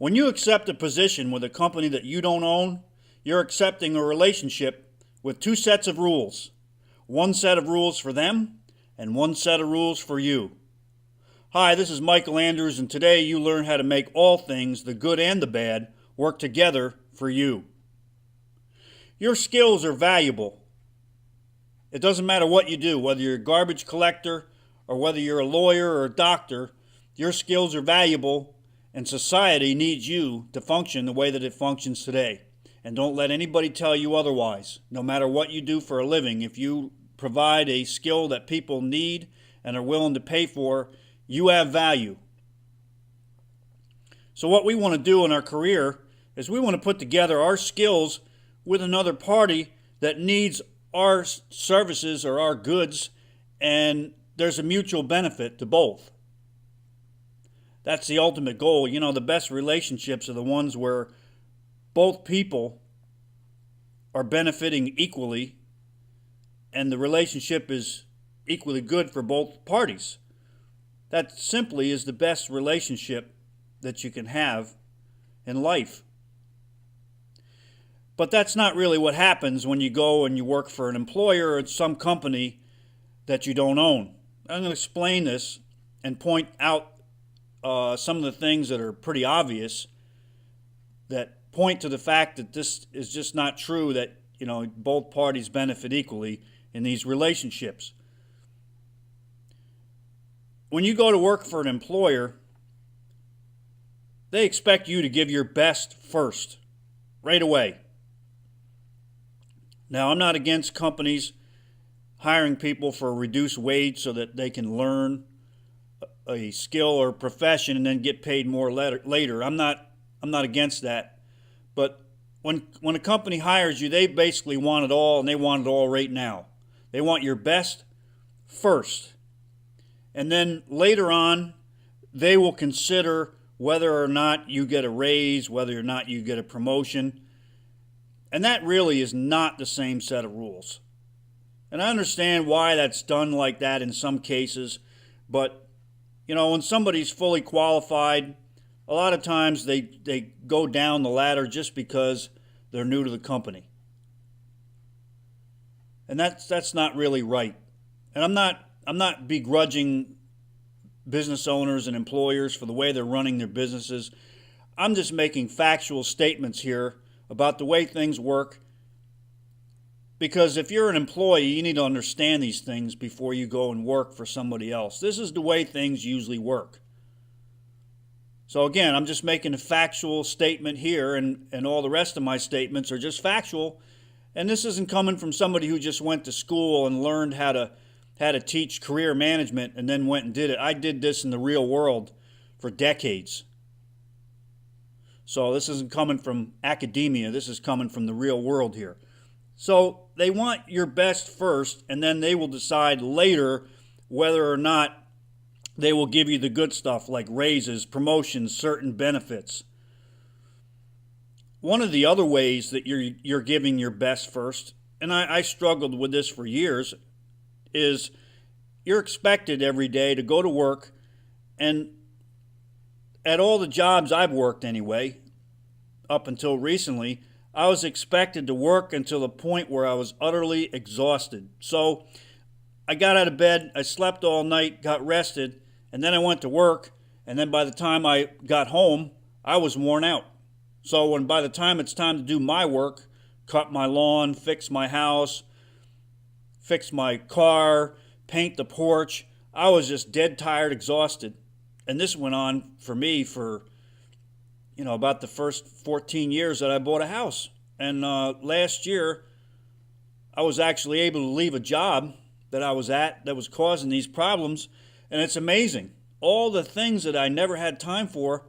When you accept a position with a company that you don't own, you're accepting a relationship with two sets of rules. One set of rules for them and one set of rules for you. Hi, this is Michael Andrews, and today you learn how to make all things, the good and the bad, work together for you. Your skills are valuable. It doesn't matter what you do, whether you're a garbage collector or whether you're a lawyer or a doctor, your skills are valuable, and society needs you to function the way that it functions today. And don't let anybody tell you otherwise. No matter what you do for a living, if you provide a skill that people need and are willing to pay for, you have value. So what we want to do in our career is we want to put together our skills with another party that needs our services or our goods, and there's a mutual benefit to both. That's the ultimate goal. You know, the best relationships are the ones where both people are benefiting equally and the relationship is equally good for both parties. That simply is the best relationship that you can have in life. But that's not really what happens when you go and you work for an employer or some company that you don't own. I'm going to explain this and point out some of the things that are pretty obvious that point to the fact that this is just not true, that both parties benefit equally in these relationships. When you go to work for an employer, they expect you to give your best first, right away. Now, I'm not against companies hiring people for a reduced wage so that they can learn a skill or profession and then get paid more later. I'm not against that. But when a company hires you, they basically want it all, and they want it all right now. They want your best first. And then later on, they will consider whether or not you get a raise, whether or not you get a promotion. And that really is not the same set of rules. And I understand why that's done like that in some cases, but when somebody's fully qualified, a lot of times they go down the ladder just because they're new to the company. And that's not really right. And I'm not begrudging business owners and employers for the way they're running their businesses. I'm just making factual statements here about the way things work, because if you're an employee, you need to understand these things before you go and work for somebody else. This is the way things usually work. So again, I'm just making a factual statement here, and all the rest of my statements are just factual. And this isn't coming from somebody who just went to school and learned how to teach career management and then went and did it. I did this in the real world for decades. So this isn't coming from academia. This is coming from the real world here. So they want your best first, and then they will decide later whether or not they will give you the good stuff like raises, promotions, certain benefits. One of the other ways that you're giving your best first, and I struggled with this for years, is you're expected every day to go to work, and at all the jobs I've worked anyway, up until recently, I was expected to work until the point where I was utterly exhausted. So I got out of bed, I slept all night, got rested, and then I went to work, and then by the time I got home, I was worn out. So by the time it's time to do my work, cut my lawn, fix my house, fix my car, paint the porch, I was just dead tired, exhausted. And this went on for me for about the first 14 years that I bought a house. And last year, I was actually able to leave a job that I was at that was causing these problems. And it's amazing. All the things that I never had time for,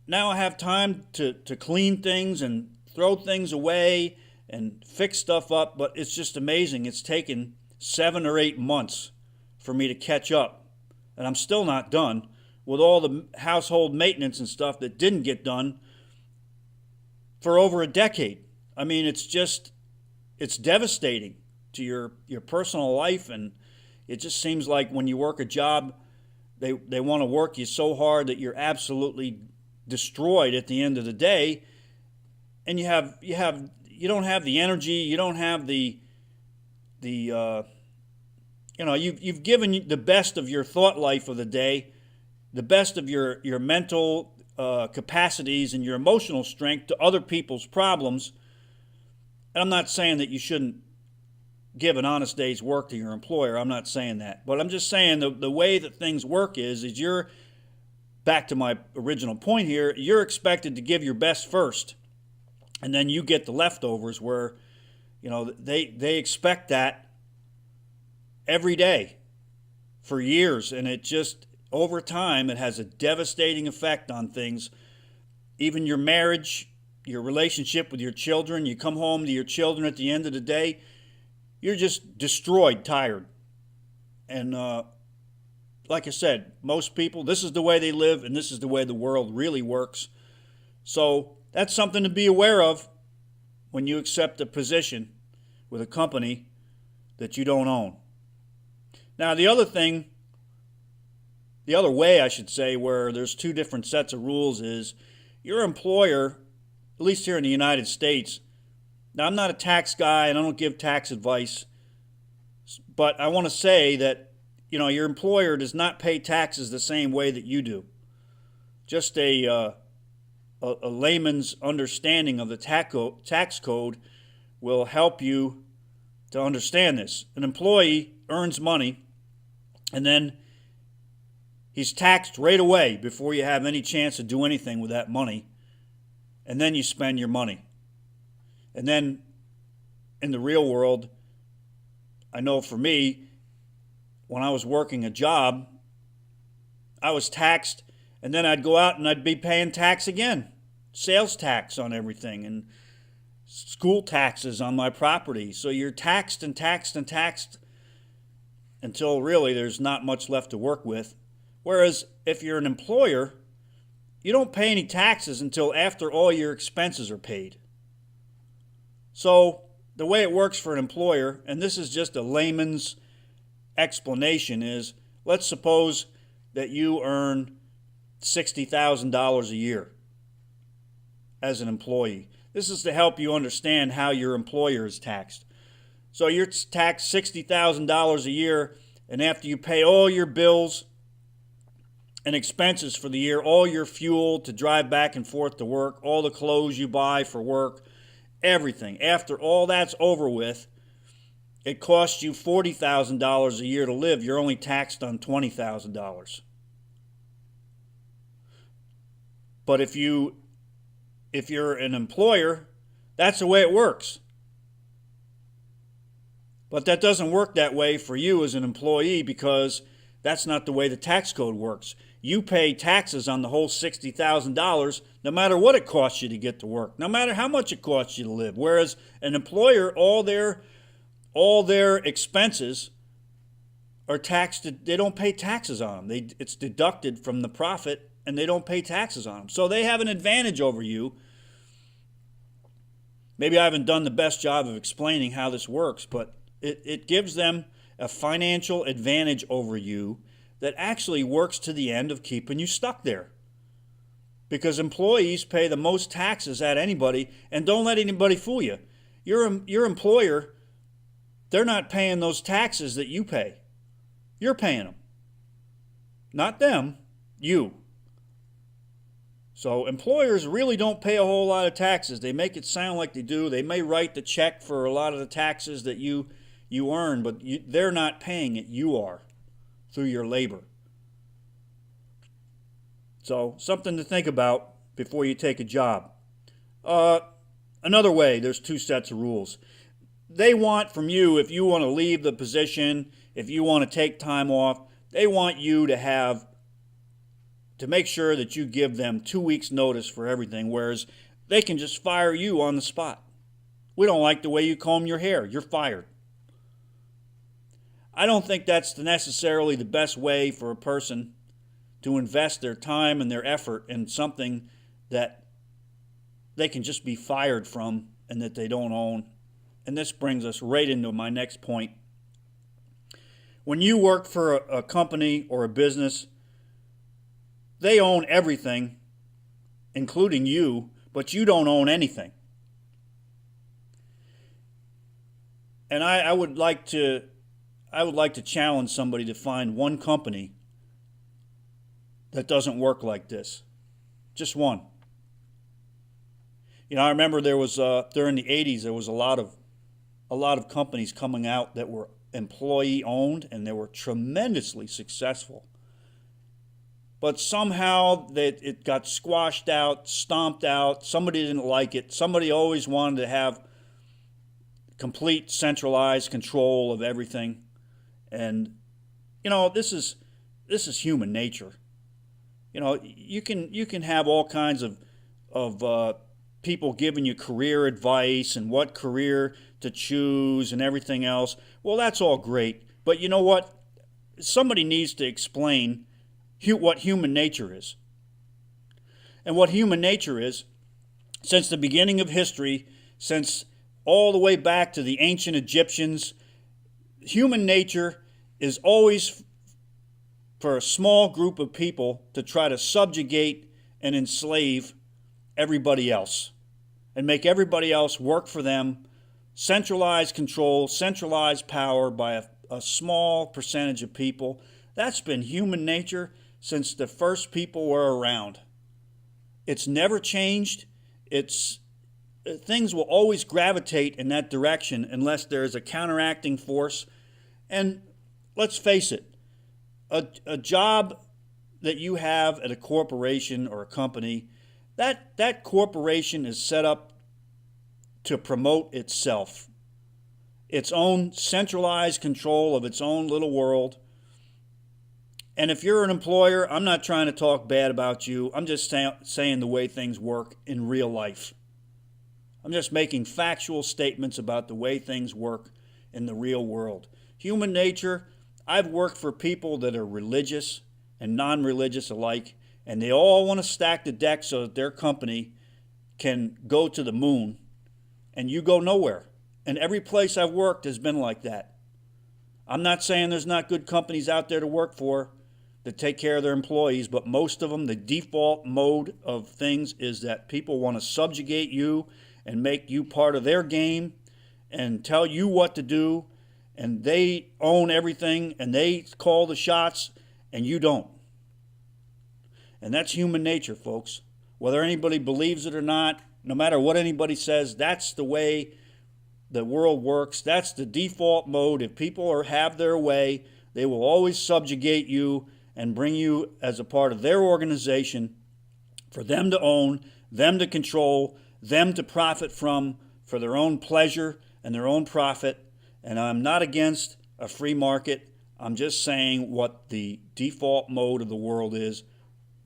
now I have time to clean things and throw things away and fix stuff up. But it's just amazing. It's taken 7 or 8 months for me to catch up. And I'm still not done with all the household maintenance and stuff that didn't get done for over a decade. I mean, it's devastating to your personal life, and it just seems like when you work a job, they want to work you so hard that you're absolutely destroyed at the end of the day, and you don't have the energy, you don't have you've given the best of your thought life of the day, the best of your mental capacities and your emotional strength to other people's problems. And I'm not saying that you shouldn't give an honest day's work to your employer. I'm not saying that. But I'm just saying the way that things work is you're, back to my original point here, you're expected to give your best first. And then you get the leftovers where, they expect that every day for years. And it just, over time, it has a devastating effect on things. Even your marriage, your relationship with your children. You come home to your children at the end of the day, you're just destroyed, tired. And like I said, most people, this is the way they live, and this is the way the world really works. So that's something to be aware of when you accept a position with a company that you don't own. Now, the other way I should say, where there's two different sets of rules is your employer, at least here in the United States. Now, I'm not a tax guy and I don't give tax advice, but I want to say that, your employer does not pay taxes the same way that you do. Just a layman's understanding of the tax code will help you to understand this. An employee earns money and then he's taxed right away before you have any chance to do anything with that money. And then you spend your money. And then in the real world, I know for me, when I was working a job, I was taxed, and then I'd go out and I'd be paying tax again. Sales tax on everything and school taxes on my property. So you're taxed and taxed and taxed until really there's not much left to work with. Whereas if you're an employer, you don't pay any taxes until after all your expenses are paid. So the way it works for an employer, and this is just a layman's explanation, is let's suppose that you earn $60,000 a year as an employee. This is to help you understand how your employer is taxed. So you're taxed $60,000 a year, and after you pay all your bills and expenses for the year, all your fuel to drive back and forth to work, all the clothes you buy for work, everything, after all that's over with, it costs you $40,000 a year to live. You're only taxed on $20,000. But if you're an employer, that's the way it works. But that doesn't work that way for you as an employee, because that's not the way the tax code works. You pay taxes on the whole $60,000 no matter what it costs you to get to work, no matter how much it costs you to live. Whereas an employer, all their expenses are taxed. They don't pay taxes on them. It's deducted from the profit, and they don't pay taxes on them. So they have an advantage over you. Maybe I haven't done the best job of explaining how this works, but it gives them a financial advantage over you that actually works to the end of keeping you stuck there. Because employees pay the most taxes at anybody, and don't let anybody fool you. Your employer, they're not paying those taxes that you pay. You're paying them. Not them, you. So employers really don't pay a whole lot of taxes. They make it sound like they do. They may write the check for a lot of the taxes that you earn, but they're not paying it. You are, through your labor. So something to think about before you take a job. Another way, there's two sets of rules. They want from you, if you want to leave the position, if you want to take time off, they want you to make sure that you give them 2 weeks notice for everything, whereas they can just fire you on the spot. We don't like the way you comb your hair. You're fired. I don't think that's necessarily the best way for a person to invest their time and their effort in something that they can just be fired from and that they don't own. And this brings us right into my next point. When you work for a company or a business, they own everything including you, but you don't own anything. And I would like to challenge somebody to find one company that doesn't work like this. Just one. I remember there was during the '80s there was a lot of companies coming out that were employee owned, and they were tremendously successful. But somehow it got squashed out, stomped out. Somebody didn't like it. Somebody always wanted to have complete centralized control of everything. And this is human nature. You can have all kinds of people giving you career advice and what career to choose and everything else. Well, that's all great, but you know what? Somebody needs to explain what human nature is. And what human nature is, since the beginning of history, since all the way back to the ancient Egyptians, human nature is always for a small group of people to try to subjugate and enslave everybody else and make everybody else work for them. Centralized control, centralized power by a small percentage of people. That's been human nature since the first people were around. It's never changed. Things will always gravitate in that direction unless there is a counteracting force. And let's face it, a job that you have at a corporation or a company, that corporation is set up to promote itself, its own centralized control of its own little world. And if you're an employer, I'm not trying to talk bad about you. I'm just saying the way things work in real life. I'm just making factual statements about the way things work in the real world. Human nature, I've worked for people that are religious and non-religious alike, and they all want to stack the deck so that their company can go to the moon, and you go nowhere. And every place I've worked has been like that. I'm not saying there's not good companies out there to work for that take care of their employees, but most of them, the default mode of things is that people want to subjugate you and make you part of their game and tell you what to do, and they own everything and they call the shots and you don't. And that's human nature, folks. Whether anybody believes it or not, no matter what anybody says, that's the way the world works. That's the default mode. If people have their way, they will always subjugate you and bring you as a part of their organization for them to own, them to control, them to profit from for their own pleasure and their own profit. And I'm not against a free market. I'm just saying what the default mode of the world is.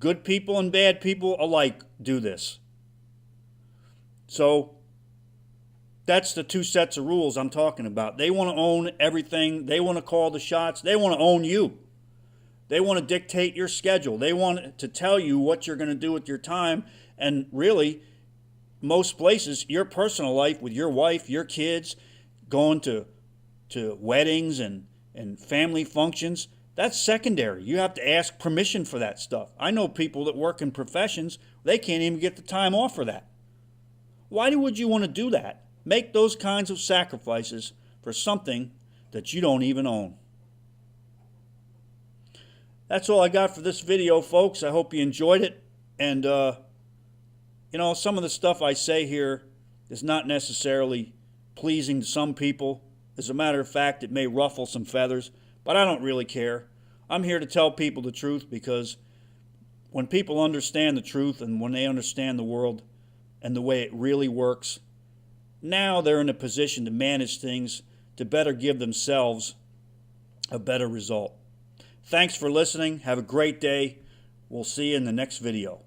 Good people and bad people alike do this. So that's the two sets of rules I'm talking about. They want to own everything. They want to call the shots. They want to own you. They want to dictate your schedule. They want to tell you what you're going to do with your time. And really, most places, your personal life with your wife, your kids, going to weddings and family functions, that's secondary. You have to ask permission for that stuff. I know people that work in professions, they can't even get the time off for that. Why would you want to do that? Make those kinds of sacrifices for something that you don't even own. That's all I got for this video, folks. I hope you enjoyed it. And, some of the stuff I say here is not necessarily pleasing to some people. As a matter of fact, it may ruffle some feathers, but I don't really care. I'm here to tell people the truth, because when people understand the truth and when they understand the world and the way it really works, now they're in a position to manage things to better give themselves a better result. Thanks for listening. Have a great day. We'll see you in the next video.